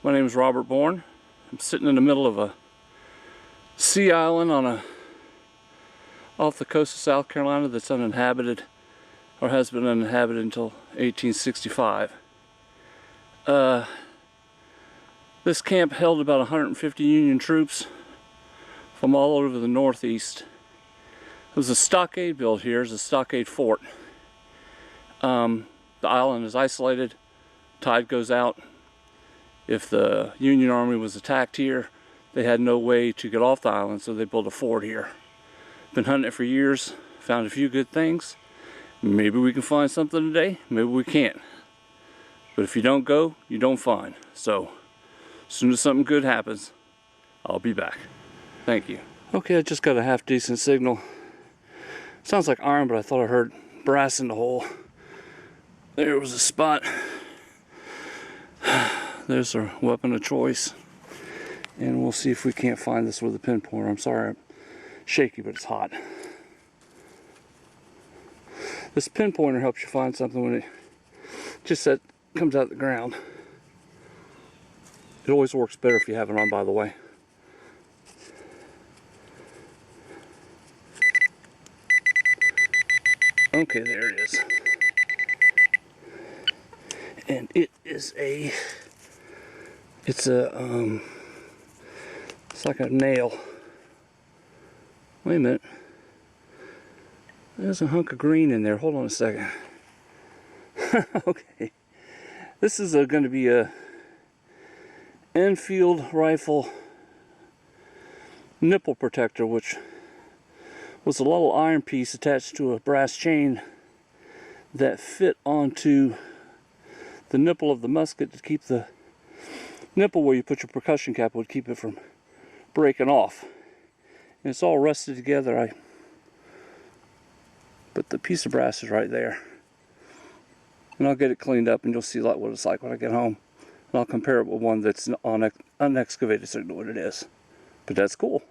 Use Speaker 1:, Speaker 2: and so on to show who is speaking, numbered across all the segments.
Speaker 1: My name is Robert Bourne. I'm sitting in the middle of a sea island off the coast of South Carolina that's uninhabited, or has been uninhabited until 1865. This camp held about 150 Union troops from all over the Northeast. It was a stockade built here. It's a stockade fort. The island is isolated. Tide goes out. If the Union Army was attacked here, they had no way to get off the island, so they built a fort here. Been hunting it for years, found a few good things. Maybe we can find something today, maybe we can't. But if you don't go, you don't find. So, as soon as something good happens, I'll be back. Thank you. Okay, I just got a half decent signal. Sounds like iron, but I thought I heard brass in the hole. There was a spot. There's our weapon of choice. And we'll see if we can't find this with a pinpointer. I'm sorry, I'm shaky, but it's hot. This pinpointer helps you find something when it just comes out of the ground. It always works better if you have it on, by the way. Okay, there it is. And it is it's like a nail. Wait a minute. There's a hunk of green in there. Hold on a second. Okay. This is going to be a Enfield rifle nipple protector, which was a little iron piece attached to a brass chain that fit onto the nipple of the musket to keep the nipple where you put your percussion cap would keep it from breaking off. And it's all rusted together. But the piece of brass is right there. And I'll get it cleaned up and you'll see what it's like when I get home. And I'll compare it with one that's unexcavated so you know what it is. But that's cool.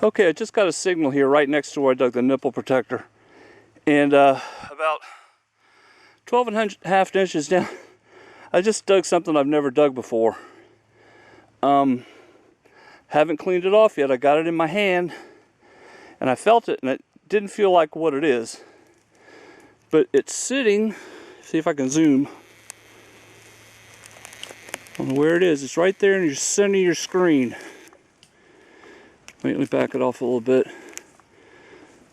Speaker 1: Okay, I just got a signal here right next to where I dug the nipple protector. And about 12.5 inches down, I just dug something I've never dug before. Haven't cleaned it off yet. I got it in my hand and I felt it and it didn't feel like what it is. But it's sitting, see if I can zoom on where it is. It's right there in your center of your screen. Wait, let me back it off a little bit.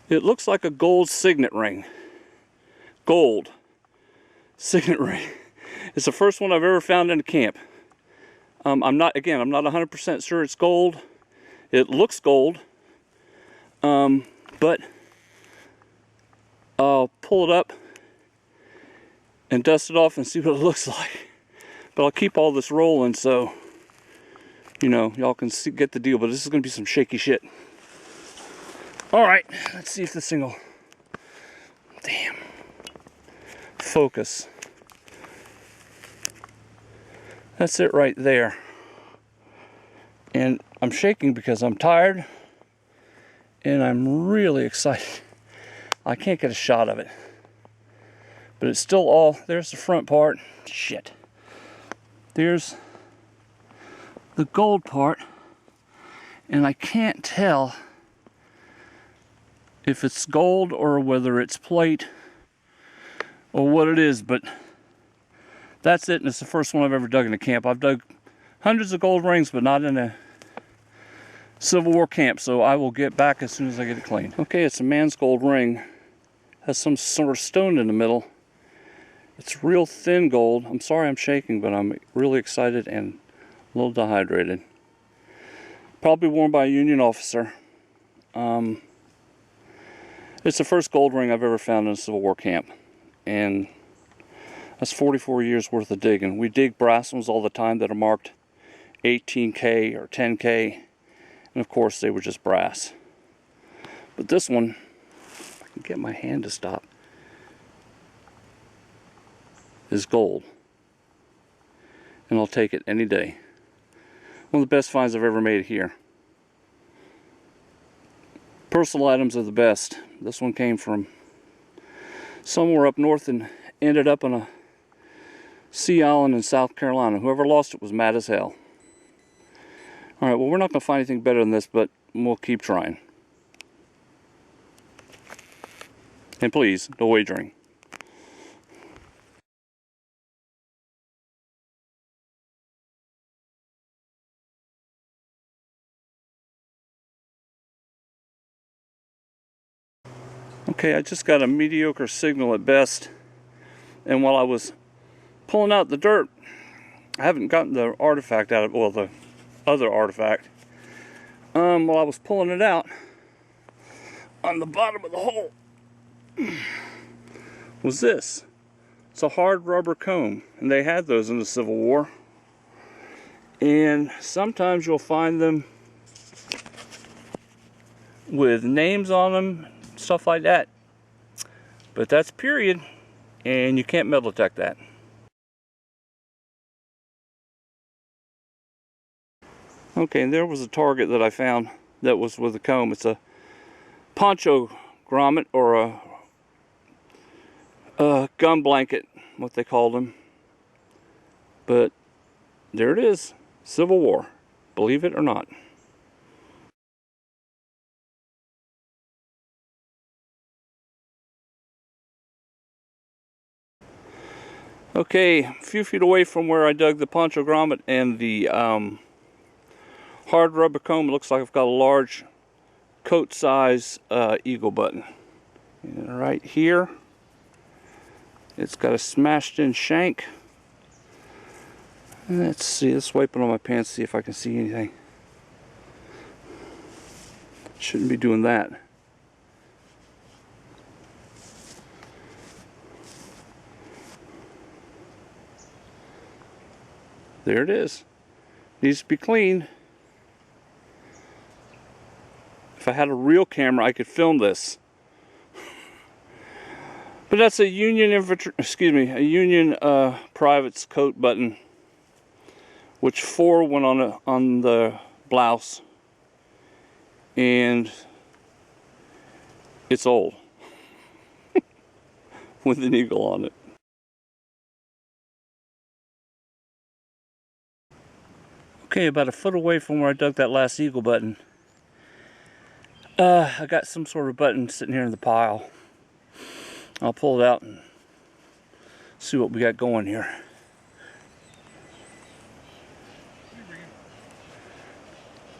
Speaker 1: It looks like a gold signet ring. Gold signet ring. It's the first one I've ever found in a camp. I'm not 100% sure it's gold. It looks gold. But I'll pull it up and dust it off and see what it looks like. But I'll keep all this rolling so you know, y'all can get the deal, but this is going to be some shaky shit. Alright, let's see if this thing will... Damn. Focus. That's it right there. And I'm shaking because I'm tired. And I'm really excited. I can't get a shot of it. But it's still all... There's the front part. Shit. There's the gold part, and I can't tell if it's gold or whether it's plate or what it is, but that's it, and it's the first one I've ever dug in a camp. I've dug hundreds of gold rings, but not in a Civil War camp, so I will get back as soon as I get it cleaned. Okay, it's a man's gold ring. Has some sort of stone in the middle. It's real thin gold. I'm sorry I'm shaking, but I'm really excited and a little dehydrated. Probably worn by a Union officer. It's the first gold ring I've ever found in a Civil War camp. And that's 44 years worth of digging. We dig brass ones all the time that are marked 18K or 10K. And of course they were just brass. But this one, if I can get my hand to stop, is gold. And I'll take it any day. One of the best finds I've ever made here. Personal items are the best. This one came from somewhere up north and ended up on a sea island in South Carolina. Whoever lost it was mad as hell. Alright, well, we're not going to find anything better than this, but we'll keep trying. And please, no wagering. Okay, I just got a mediocre signal at best, and while I was pulling out the dirt, I haven't gotten the artifact out of, well, the other artifact. While I was pulling it out, on the bottom of the hole was this. It's a hard rubber comb, and they had those in the Civil War. And sometimes you'll find them with names on them, stuff like that. But that's period, and you can't metal detect that. Okay, and there was a target that I found that was with a comb. It's a poncho grommet, or a gun blanket, what they called them. But there it is, Civil War, believe it or not. Okay, a few feet away from where I dug the poncho grommet and the hard rubber comb, it looks like I've got a large coat size eagle button. And right here, it's got a smashed in shank. Let's see, let's wipe it on my pants, see if I can see anything. Shouldn't be doing that. There it is. Needs to be cleaned. If I had a real camera, I could film this. But that's a Union private's coat button, which 4 went on the blouse, and it's old with an eagle on it. Okay, about a foot away from where I dug that last eagle button, I got some sort of button sitting here in the pile. I'll pull it out and see what we got going here.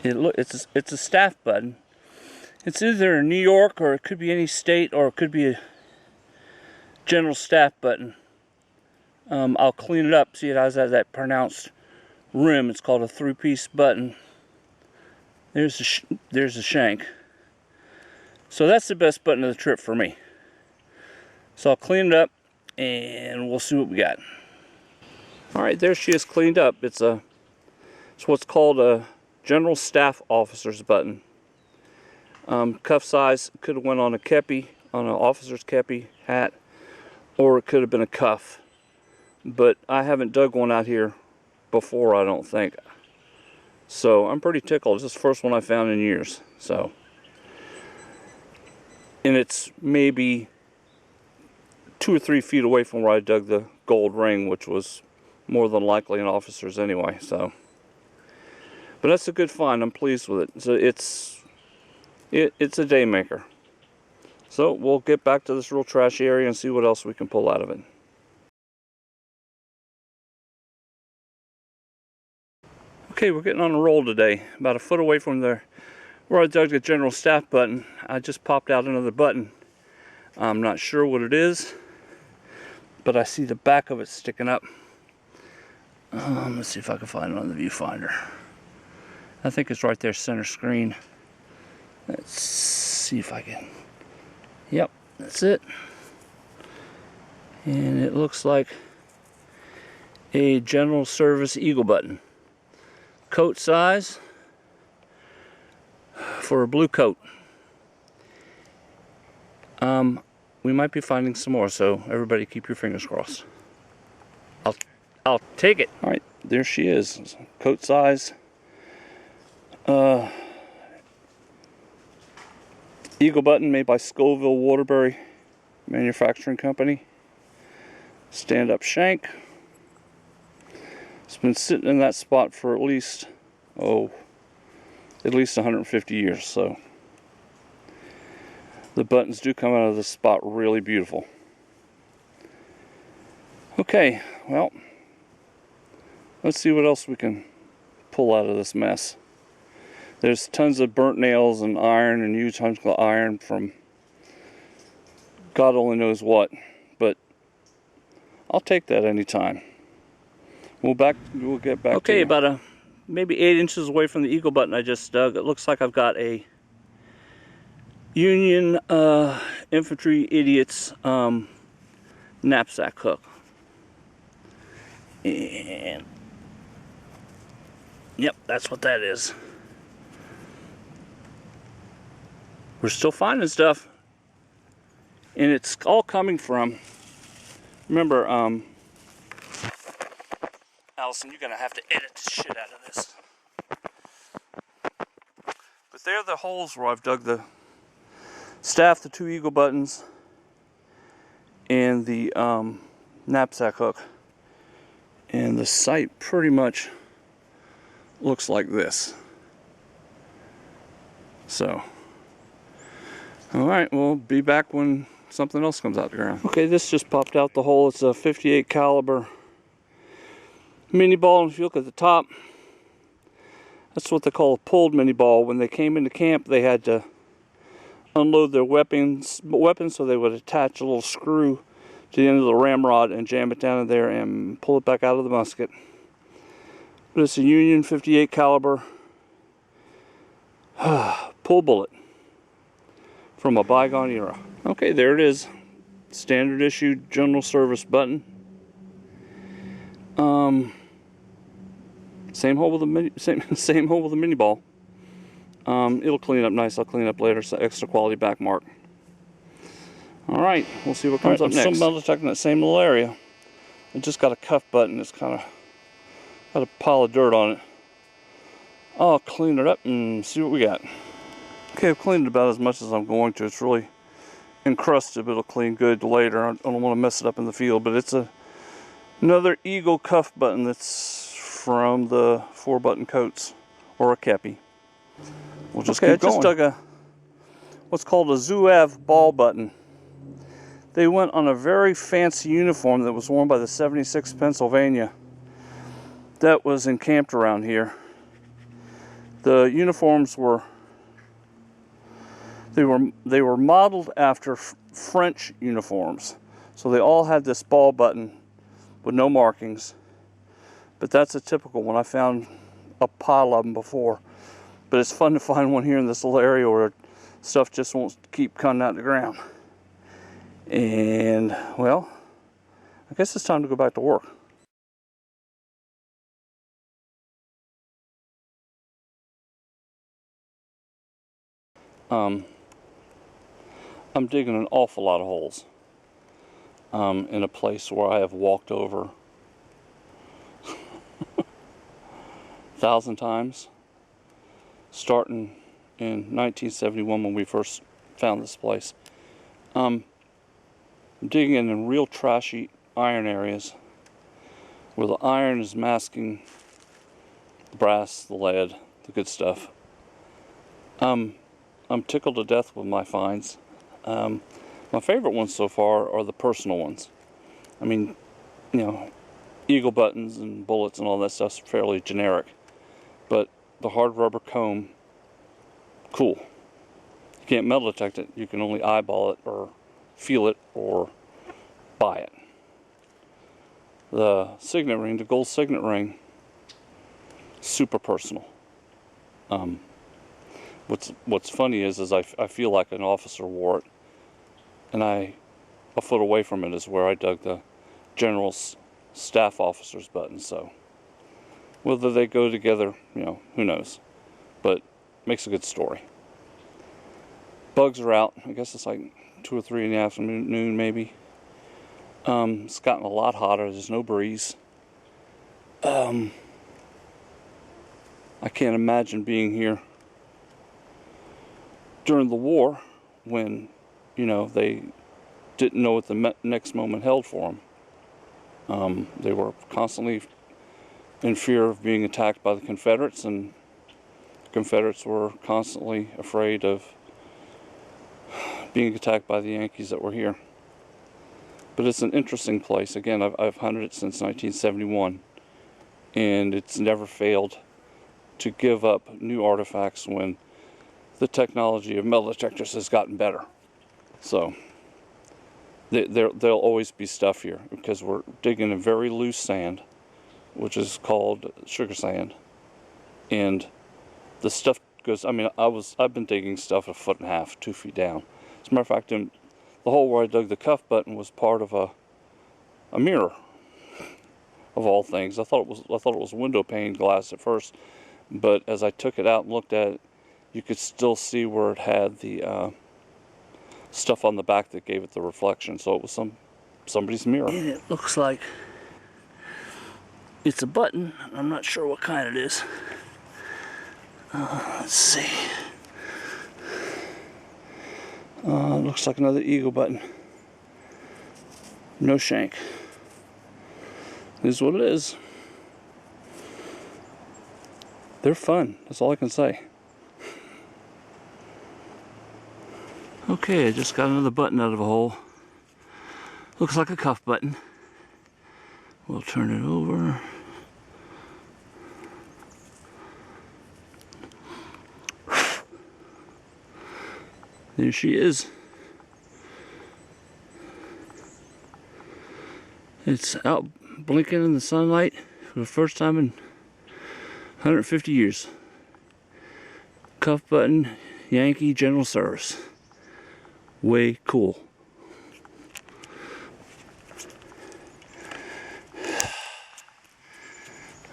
Speaker 1: It's a staff button. It's either in New York, or it could be any state, or it could be a general staff button. I'll clean it up. See, it has that pronounced rim. It's called a 3-piece button. There's the shank. So that's the best button of the trip for me. So I'll clean it up and we'll see what we got. Alright, there she is cleaned up. It's what's called a general staff officer's button. Cuff size could have went on a kepi, on an officer's kepi hat, or it could have been a cuff. But I haven't dug one out here before, I don't think. So I'm pretty tickled. This is the first one I found in years. So, and it's maybe 2 or 3 feet away from where I dug the gold ring, which was more than likely an officer's anyway. So, but that's a good find. I'm pleased with it. So it's a day maker. So we'll get back to this real trashy area and see what else we can pull out of it. Okay, we're getting on a roll today. About a foot away from where I dug the general staff button, I just popped out another button. I'm not sure what it is, but I see the back of it sticking up. Let's see if I can find it on the viewfinder. I think it's right there, center screen. Let's see if I can. Yep, that's it. And it looks like a general service eagle button. Coat size for a blue coat. We might be finding some more, so everybody keep your fingers crossed. I'll take it. All right, there she is. Coat size. Eagle button made by Scoville Waterbury Manufacturing Company. Stand-up shank. It's been sitting in that spot for at least 150 years, so the buttons do come out of this spot really beautiful. Okay, well, let's see what else we can pull out of this mess. There's tons of burnt nails and iron and huge hunks of iron from God only knows what, but I'll take that anytime. We'll get back. Okay, to about maybe 8 inches away from the eagle button I just dug. It looks like I've got a Union infantry idiots knapsack hook. And yep, that's what that is. We're still finding stuff, and it's all coming from, remember, Allison, you're gonna have to edit the shit out of this. But there are the holes where I've dug the staff, the 2 eagle buttons, and the knapsack hook. And the site pretty much looks like this. So, alright, we'll be back when something else comes out the ground. Okay, this just popped out the hole. It's a 58 caliber mini ball, and if you look at the top, that's what they call a pulled mini ball. When they came into camp, they had to unload their weapons, so they would attach a little screw to the end of the ramrod and jam it down in there and pull it back out of the musket. But it's a Union 58 caliber pull bullet from a bygone era. Okay, there it is. Standard issue general service button. Same hole with the mini, same hole with the mini ball. It'll clean up nice. I'll clean up later. So extra quality back mark. All right, we'll see what comes up next. I'm still metal detecting that same little area. It just got a cuff button. It's kind of got a pile of dirt on it. I'll clean it up and see what we got. Okay, I've cleaned it about as much as I'm going to. It's really encrusted, but it'll clean good later. I don't want to mess it up in the field, but it's another Eagle cuff button that's from the 4-button coats, or a kepi. We'll just keep going. I just dug what's called a Zouave ball button. They went on a very fancy uniform that was worn by the 76th Pennsylvania that was encamped around here. The uniforms were modeled after French uniforms, so they all had this ball button with no markings. But that's a typical one. I found a pile of them before, but it's fun to find one here in this little area where stuff just won't keep coming out of the ground. And well, I guess it's time to go back to work. I'm digging an awful lot of holes in a place where I have walked over 1,000 times, starting in 1971 when we first found this place. I'm digging in real trashy iron areas where the iron is masking the brass, the lead, the good stuff. I'm tickled to death with my finds. My favorite ones so far are the personal ones. I mean, you know, eagle buttons and bullets and all that stuff's fairly generic, but the hard rubber comb, cool. You can't metal detect it. You can only eyeball it or feel it or buy it. The signet ring, the gold signet ring, super personal. What's funny is I feel like an officer wore it, and a foot away from it is where I dug the general's staff officer's button. So whether they go together, you know, who knows, but makes a good story. Bugs are out. I guess it's like 2 or 3 in the afternoon maybe. It's gotten a lot hotter. There's no breeze. I can't imagine being here during the war when, you know, they didn't know what the next moment held for them. They were constantly in fear of being attacked by the Confederates, and the Confederates were constantly afraid of being attacked by the Yankees that were here. But it's an interesting place. Again, I've hunted it since 1971, and it's never failed to give up new artifacts when the technology of metal detectors has gotten better. So there'll always be stuff here because we're digging in very loose sand, which is called sugar sand, and the stuff goes. I mean, I've been digging stuff 1.5 feet, 2 feet down. As a matter of fact, the hole where I dug the cuff button was part of a mirror, of all things. I thought it was window pane glass at first, but as I took it out and looked at it, you could still see where it had the stuff on the back that gave it the reflection. So it was somebody's mirror. And it looks like it's a button. I'm not sure what kind it is. Let's see. Looks like another eagle button. No shank. This is what it is. They're fun. That's all I can say. Okay, I just got another button out of a hole. Looks like a cuff button. We'll turn it over. There she is. It's out blinking in the sunlight for the first time in 150 years. Cuff button, Yankee General Service. Way cool.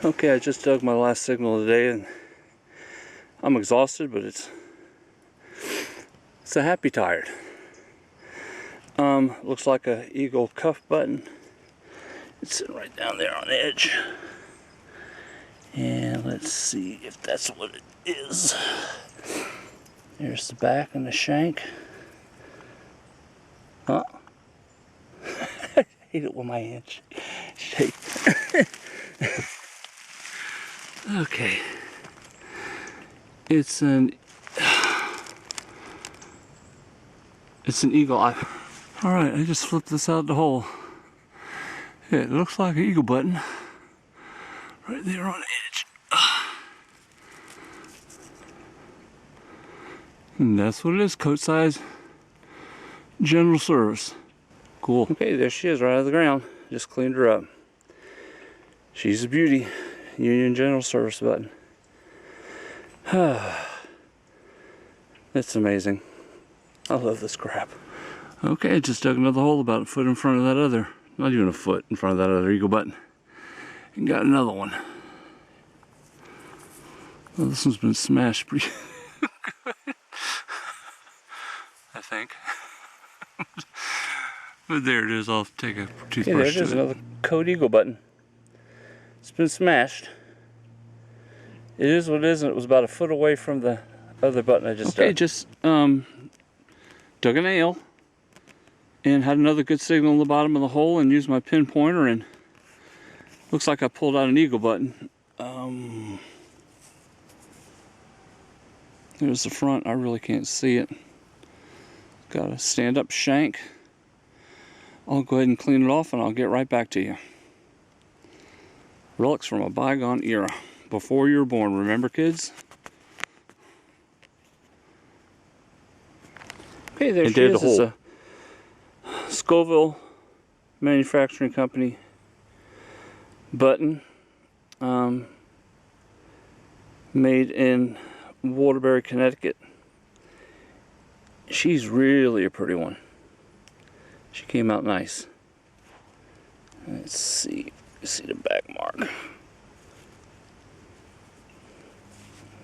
Speaker 1: Okay, I just dug my last signal of the day, and I'm exhausted, but it's a happy tired. Looks like a eagle cuff button. It's sitting right down there on the edge. And let's see if that's what it is. There's the back and the shank. Huh? I hate it when my hands shake. Okay. It's an eagle eye. Alright, I just flipped this out the hole. Yeah, it looks like an eagle button. Right there on the edge. And that's what it is, coat size General Service. Cool. Okay, there she is right out of the ground. Just cleaned her up. She's a beauty. Union General Service button. That's amazing. I love this crap. Okay, just dug another hole about a foot in front of that other, not even a foot in front of that other eagle button. And got another one. Well, this one's been smashed pretty good. I think. But there it is. I'll take a toothbrush. Okay, there it is, another Code Eagle button. It's been smashed. It is what it is, and it was about a foot away from the other button I just dug. Okay, just dug a nail and had another good signal in the bottom of the hole and used my pin pointer, and looks like I pulled out an eagle button. There's the front. I really can't see it. Got a stand-up shank. I'll go ahead and clean it off and I'll get right back to you. Relics from a bygone era. Before you were born, remember, kids? Okay, there she is. It's a Scoville Manufacturing Company button. Made in Waterbury, Connecticut. She's really a pretty one. She came out nice. Let's see. See the back mark.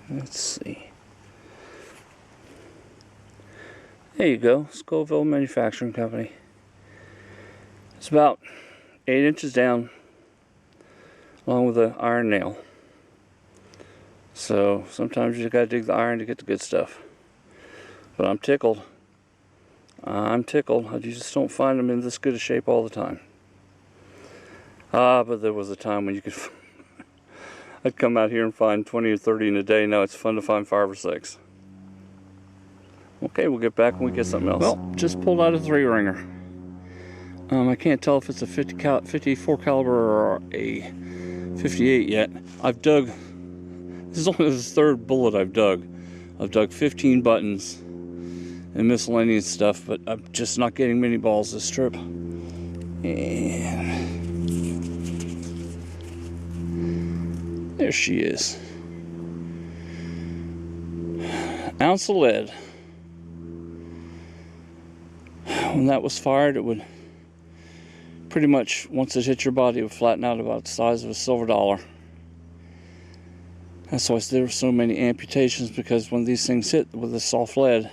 Speaker 1: Let's see. There you go. Scoville Manufacturing Company. It's about 8 inches down, along with an iron nail. So sometimes you gotta dig the iron to get the good stuff. But I'm tickled. I'm tickled. I just don't find them in this good a shape all the time. But there was a time when you could I'd come out here and find 20 or 30 in a day. Now it's fun to find 5 or 6. Okay, we'll get back when we get something else. Well, just pulled out a 3-ringer. I can't tell if it's a 54 caliber or a 58 yet. I've dug, this is only the 3rd bullet I've dug. I've dug 15 buttons and miscellaneous stuff, but I'm just not getting many balls this trip. And there she is. Ounce of lead. When that was fired, it would pretty much, once it hit your body, it would flatten out about the size of a silver dollar. That's why there were so many amputations, because when these things hit with the soft lead,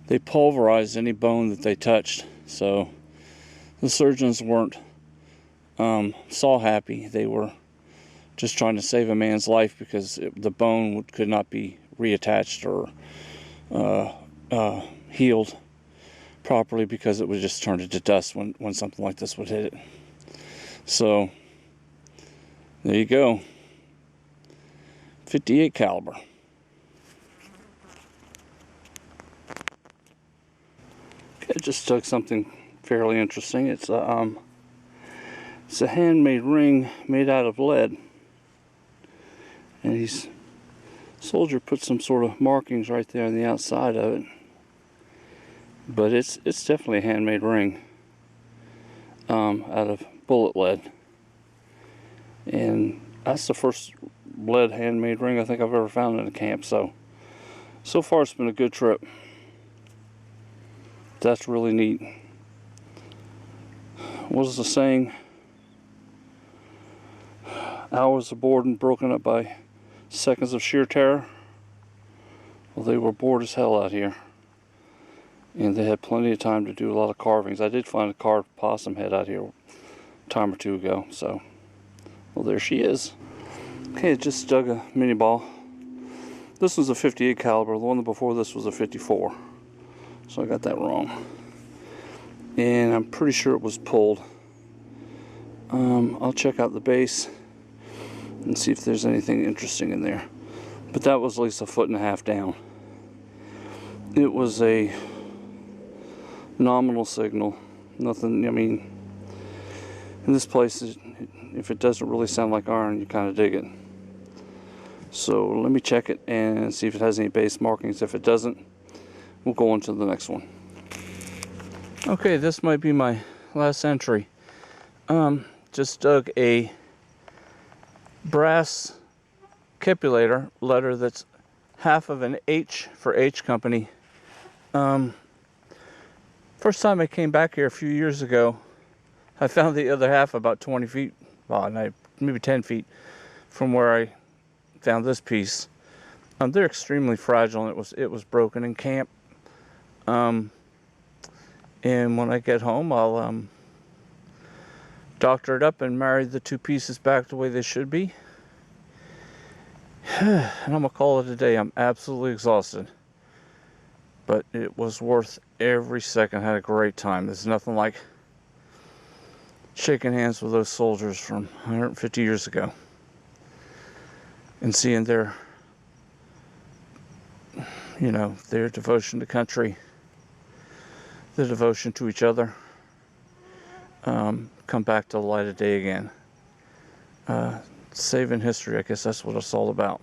Speaker 1: they pulverized any bone that they touched. So the surgeons weren't saw happy. They were just trying to save a man's life, because the bone could not be reattached or healed properly, because it would just turn it to dust when something like this would hit it. So there you go. 58 caliber. Okay, I just dug something fairly interesting. It's a handmade ring made out of lead, and soldier put some sort of markings right there on the outside of it. But it's definitely a handmade ring out of bullet lead, and that's the first lead handmade ring I think I've ever found in a camp. So far it's been a good trip. That's really neat. What is the saying? Hours of bored and broken up by seconds of sheer terror. Well, they were bored as hell out here, and they had plenty of time to do a lot of carvings. I did find a carved possum head out here a time or two ago. So, well, there she is. Okay, I just dug a mini ball. This was a 58 caliber. The one before this was a 54. So I got that wrong. And I'm pretty sure it was pulled. I'll check out the base and see if there's anything interesting in there. But that was at least 1.5 feet down. It was a nominal signal. Nothing, I mean, in this place, if it doesn't really sound like iron, you kind of dig it. So let me check it and see if it has any base markings. If it doesn't, we'll go on to the next one. Okay, this might be my last entry. Just dug a brass capulator letter that's half of an H for H Company. First time I came back here a few years ago, I found the other half about 20 feet, well, maybe 10 feet from where I found this piece. They're extremely fragile, and it was broken in camp. And when I get home, I'll doctor it up and marry the 2 pieces back the way they should be. And I'm gonna call it a day. I'm absolutely exhausted, but it was worth every second. I had a great time. There's nothing like shaking hands with those soldiers from 150 years ago and seeing their devotion to country, their devotion to each other, come back to the light of day again. Saving history, I guess that's what it's all about.